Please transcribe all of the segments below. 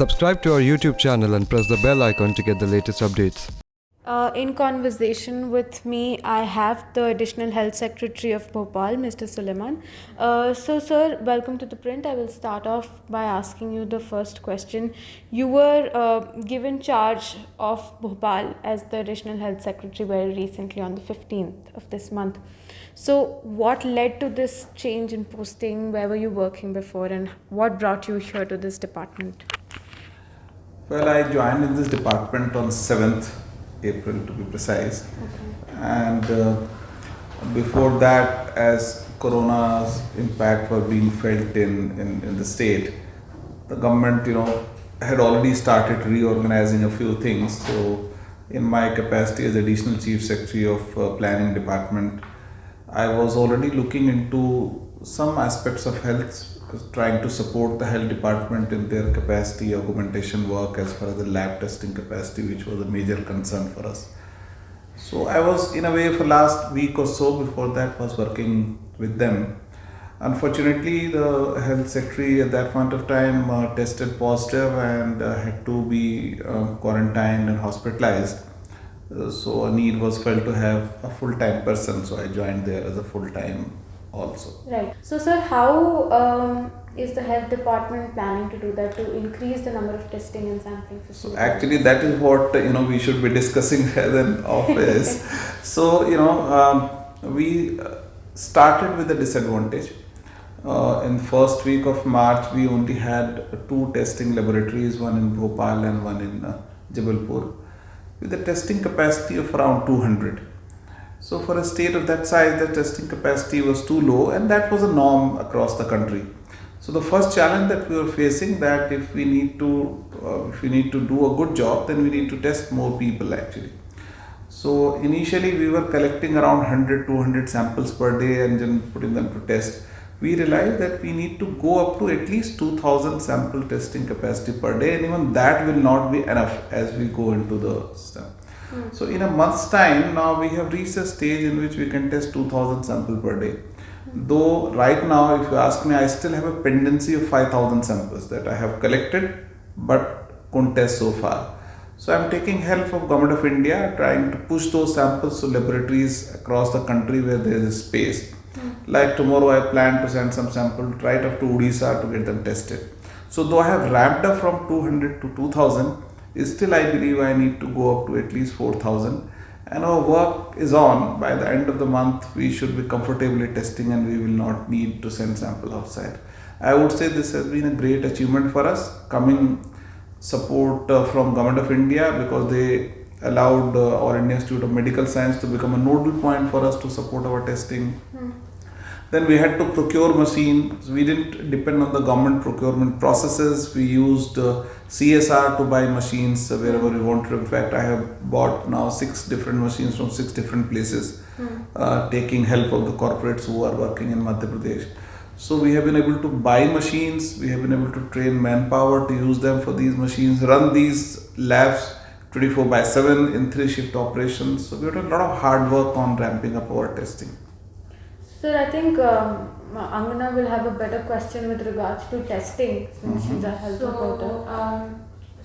Subscribe to our YouTube channel and press the bell icon to get the latest updates. In conversation with me, I have the Additional Health Secretary of Bhopal, Mr. Suleiman. Sir, welcome to the print. I will start off by asking you the first question. You were given charge of Bhopal as the Additional Health Secretary very recently on the 15th of this month. So, what led to this change in posting? Where were you working before, and what brought you here to this department? Well, I joined in this department on 7th April to be precise. And before that, as Corona's impact were being felt in the state, the government, had already started reorganizing a few things. So, in my capacity as additional chief secretary of planning department, I was already looking into some aspects of health, trying to support the health department in their capacity augmentation work as far as the lab testing capacity, which was a major concern for us. So I was, in a way, for last week or so before that, was working with them. Unfortunately, the health secretary at that point of time tested positive and had to be quarantined and hospitalized. So a need was felt to have a full-time person. So I joined there as a full-time also. Right. So, sir, how is the health department planning to do that to increase the number of testing and sampling So facilities? actually, that is what we should be discussing as an office. So we started with a disadvantage. In first week of March, we only had two testing laboratories, one in Bhopal and one in Jabalpur, with a testing capacity of around 200. So for a state of that size, the testing capacity was too low, and that was a norm across the country. So the first challenge that we were facing, that if we need to do a good job, then we need to test more people actually. So initially we were collecting around 100-200 samples per day and then putting them to test. We realized that we need to go up to at least 2000 sample testing capacity per day, and even that will not be enough as we go into the system. So in a month's time, now we have reached a stage in which we can test 2000 samples per day. Though right now, if you ask me, I still have a pendency of 5000 samples that I have collected but couldn't test so far. So I'm taking help from Government of India, trying to push those samples to laboratories across the country where there is space. Like tomorrow, I plan to send some samples right up to Odisha to get them tested. So though I have ramped up from 200 to 2000, still I believe I need to go up to at least 4000. And our work is on. By the end of the month, we should be comfortably testing and we will not need to send sample outside. I would say this has been a great achievement for us, coming support from Government of India, because they allowed our Indian Institute of Medical Science to become a nodal point for us to support our testing. Then we had to procure machines. We didn't depend on the government procurement processes. We used CSR to buy machines wherever we wanted. In fact, I have bought now 6 different machines from 6 different places, taking help of the corporates who are working in Madhya Pradesh. So we have been able to buy machines. We have been able to train manpower to use them for these machines, run these labs 24/7 in 3-shift operations. So we have done a lot of hard work on ramping up our testing. Sir, I think Angana will have a better question with regards to testing since she's a health reporter.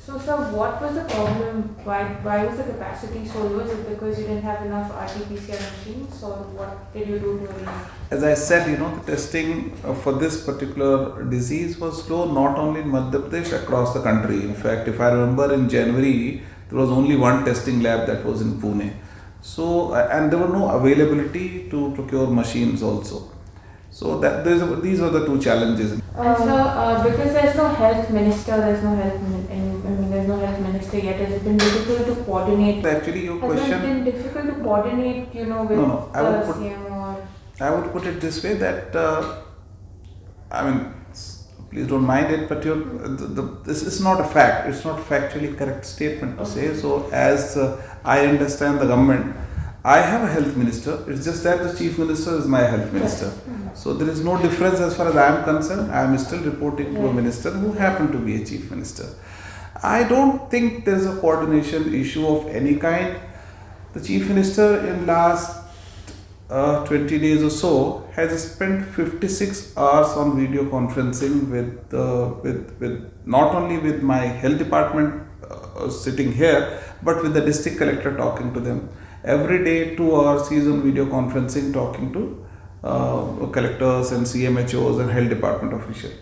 So, sir, what was the problem? Why was the capacity so low? Is it because you didn't have enough RT-PCR machines, or what did you do to it? As I said, the testing for this particular disease was low not only in Madhya Pradesh, across the country. In fact, if I remember, in January, there was only one testing lab that was in Pune. So, and there were no availability to procure machines also. So these were the two challenges. And so, because there's no health minister, there's no health minister yet, has it been difficult to coordinate? Actually, your Has question. it been difficult to coordinate, with No, the CM or? I would put it this way that, please don't mind it, but this is not a fact. It's not factually correct statement to say. So as I understand the government, I have a health minister. It's just that the chief minister is my health minister. So there is no difference as far as I am concerned. I am still reporting to a minister who happened to be a chief minister. I don't think there is a coordination issue of any kind. The chief minister in last 20 days or so, has spent 56 hours on video conferencing with not only with my health department sitting here, but with the district collector talking to them. Every day, 2 hours, he is on video conferencing talking to collectors and CMHOs and health department officials.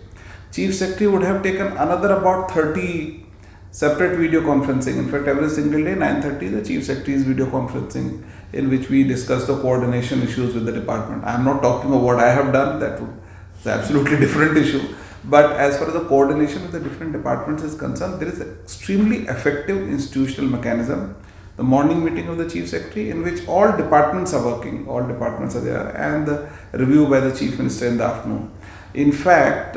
Chief Secretary would have taken another about 30 separate video conferencing. In fact, every single day, 9:30, the Chief Secretary is video conferencing in which we discuss the coordination issues with the department. I am not talking of what I have done, that is absolutely different issue. But as far as the coordination with the different departments is concerned, there is an extremely effective institutional mechanism. The morning meeting of the Chief Secretary, in which all departments are working, all departments are there, and the review by the Chief Minister in the afternoon. In fact,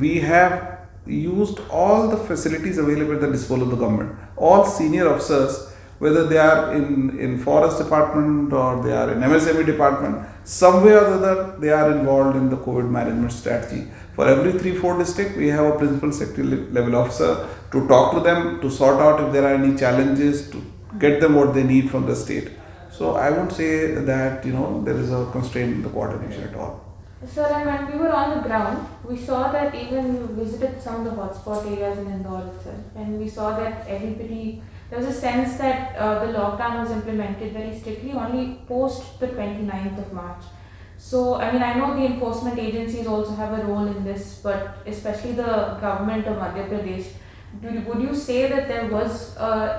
we have used all the facilities available at the disposal of the government. All senior officers, whether they are in forest department or they are in MSME department, somewhere or other they are involved in the COVID management strategy. For every 3-4 district, we have a principal secretary level officer to talk to them, to sort out if there are any challenges, to get them what they need from the state. So I won't say that there is a constraint in the coordination at all. Sir, and when we were on the ground, we saw that even you visited some of the hotspot areas in Indore itself, and we saw that everybody, there was a sense that the lockdown was implemented very strictly only post the 29th of March. So, I mean, I know the enforcement agencies also have a role in this, but especially the government of Madhya Pradesh, would you say that there was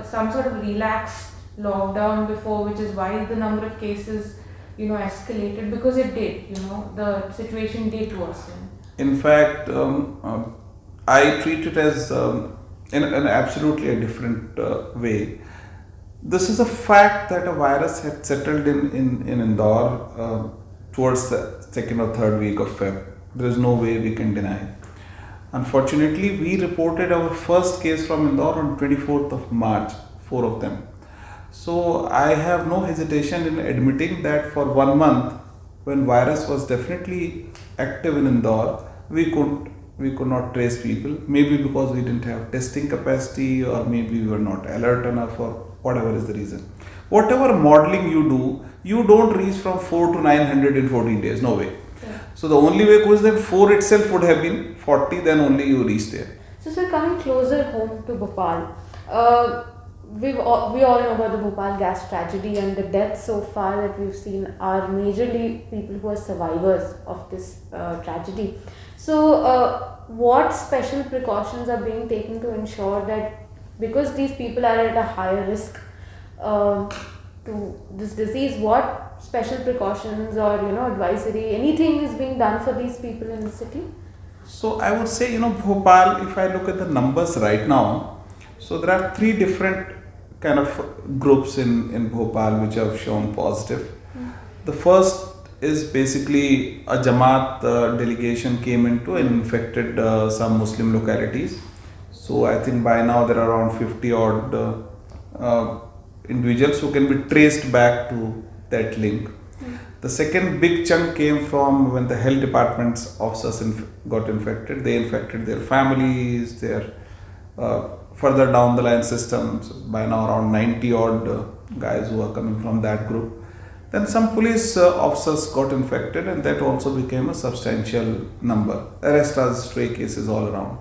some sort of relaxed lockdown before, which is why the number of cases escalated? Because it did, the situation did worsen. In fact, I treat it as in an absolutely a different way. This is a fact that a virus had settled in Indore towards the second or third week of Feb. There is no way we can deny. Unfortunately, we reported our first case from Indore on 24th of March, 4 of them. So I have no hesitation in admitting that for 1 month, when virus was definitely active in Indore, we could not trace people. Maybe because we didn't have testing capacity, or maybe we were not alert enough, or whatever is the reason. Whatever modeling you do, you don't reach from 4 to 900 in 14 days. No way. Yeah. So the only way was that 4 itself would have been 40, then only you reach there. So, sir, coming closer home to Bhopal, we all know about the Bhopal gas tragedy, and the deaths so far that we've seen are majorly people who are survivors of this tragedy. So, what special precautions are being taken to ensure that, because these people are at a higher risk to this disease, what special precautions or advisory, anything is being done for these people in the city? So I would say, Bhopal, if I look at the numbers right now, so there are 3 different kind of groups in Bhopal which have shown positive. The first is basically a Jamaat delegation came into and infected some Muslim localities. So I think by now there are around 50 odd individuals who can be traced back to that link. The second big chunk came from when the health department's officers got infected. They infected their families, their further down the line systems. By now around 90 odd guys who are coming from that group. Then some police officers got infected, and that also became a substantial number. The rest are stray cases all around.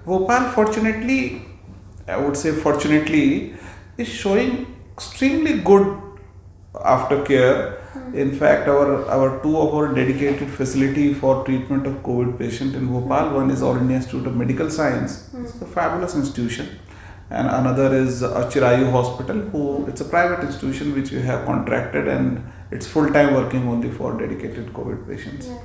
Bhopal, fortunately, I would say fortunately, is showing extremely good aftercare. In fact, our 2 of our dedicated facility for treatment of COVID patient in Bhopal, one is All India Institute of Medical Science. It's a fabulous institution. And another is Chirayu Hospital, it's a private institution which we have contracted, and it's full-time working only for dedicated COVID patients. Yeah.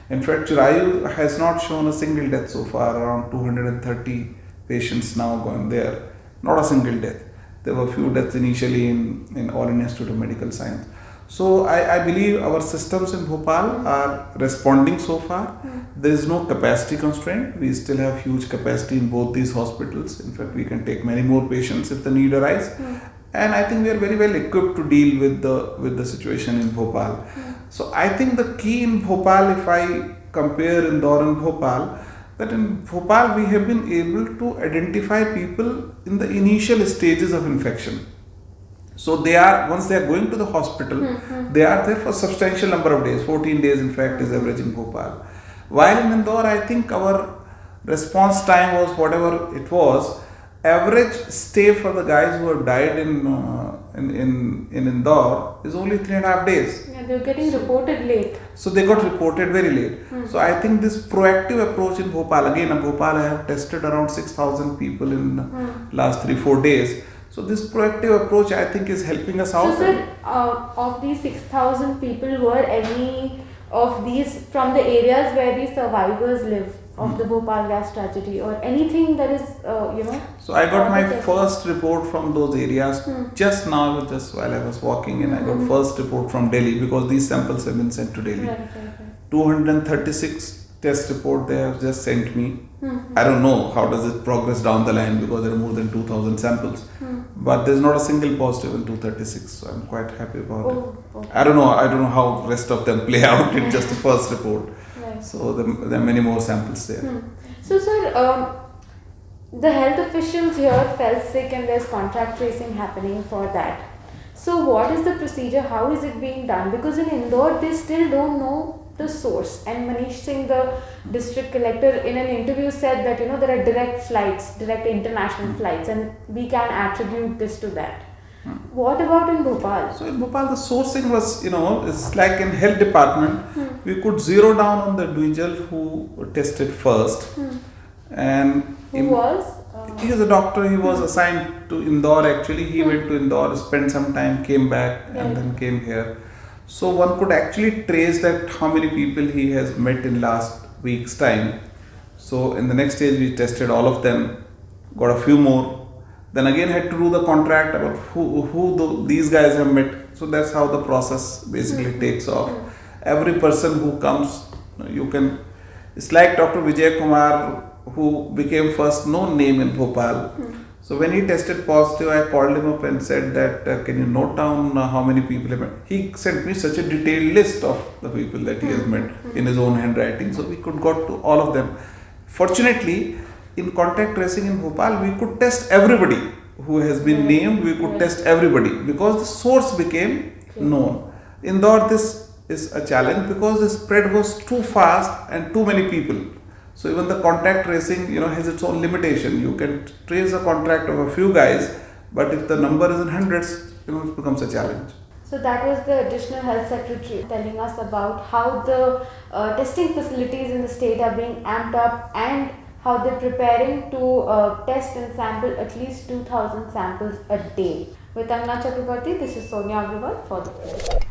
In fact, Chirayu has not shown a single death so far, around 230 patients now going there. Not a single death. There were few deaths initially in All India Institute of Medical Science. So I believe our systems in Bhopal are responding so far. There is no capacity constraint. We still have huge capacity in both these hospitals. In fact, we can take many more patients if the need arises. And I think we are very well equipped to deal with the situation in Bhopal. So I think the key in Bhopal, if I compare Indore and Bhopal, that in Bhopal we have been able to identify people in the initial stages of infection. So they are, once they are going to the hospital, they are there for substantial number of days. 14 days in fact is average in Bhopal. While in Indore, I think our response time was whatever it was. Average stay for the guys who have died in Indore is only 3.5 days. Yeah, they're getting reported late. So they got reported very late. So I think this proactive approach in Bhopal, again in Bhopal I have tested around 6,000 people in last 3-4 days. So this proactive approach I think is helping us out. So, sir, of these 6,000 people, were any of these from the areas where the survivors live of the Bhopal gas tragedy, or anything that is, So I got my Okay. first report from those areas just now, just while I was walking in. I got first report from Delhi because these samples have been sent to Delhi. Right, right. 236 test report they have just sent me. I don't know how does it progress down the line because there are more than 2,000 samples. But there's not a single positive in 236, so I'm quite happy about it. Oh, okay. I don't know how rest of them play out. It's just the first report. Right. So there are many more samples there. So, sir, the health officials here fell sick and there's contact tracing happening for that. So, what is the procedure? How is it being done? Because in Indore, they still don't know the source. And Manish Singh, the district collector, in an interview said that there are direct flights, direct international flights, and we can attribute this to that. What about in Bhopal? So in Bhopal, the sourcing was, it's like in health department, we could zero down on the individual who tested first. And Who was? he is a doctor, he was assigned to Indore actually. He went to Indore, spent some time, came back and then came here. So one could actually trace that how many people he has met in last week's time. So in the next stage we tested all of them, got a few more. Then again had to do the contract about these guys have met. So that's how the process basically takes off. Every person who comes, it's like Dr. Vijay Kumar who became first known name in Bhopal. So when he tested positive, I called him up and said that, can you note down how many people he met? He sent me such a detailed list of the people that he has met in his own handwriting. So we could got to all of them. Fortunately, in contact tracing in Bhopal, we could test everybody who has been named. We could test everybody because the source became known. In Indore, this is a challenge because the spread was too fast and too many people. So even the contact tracing, has its own limitation. You can trace a contact of a few guys, but if the number is in hundreds, it becomes a challenge. So that was the additional health secretary telling us about how the testing facilities in the state are being amped up and how they're preparing to test and sample at least 2,000 samples a day. With Angna Chakrabarti, this is Sonia Agrawal for the Print.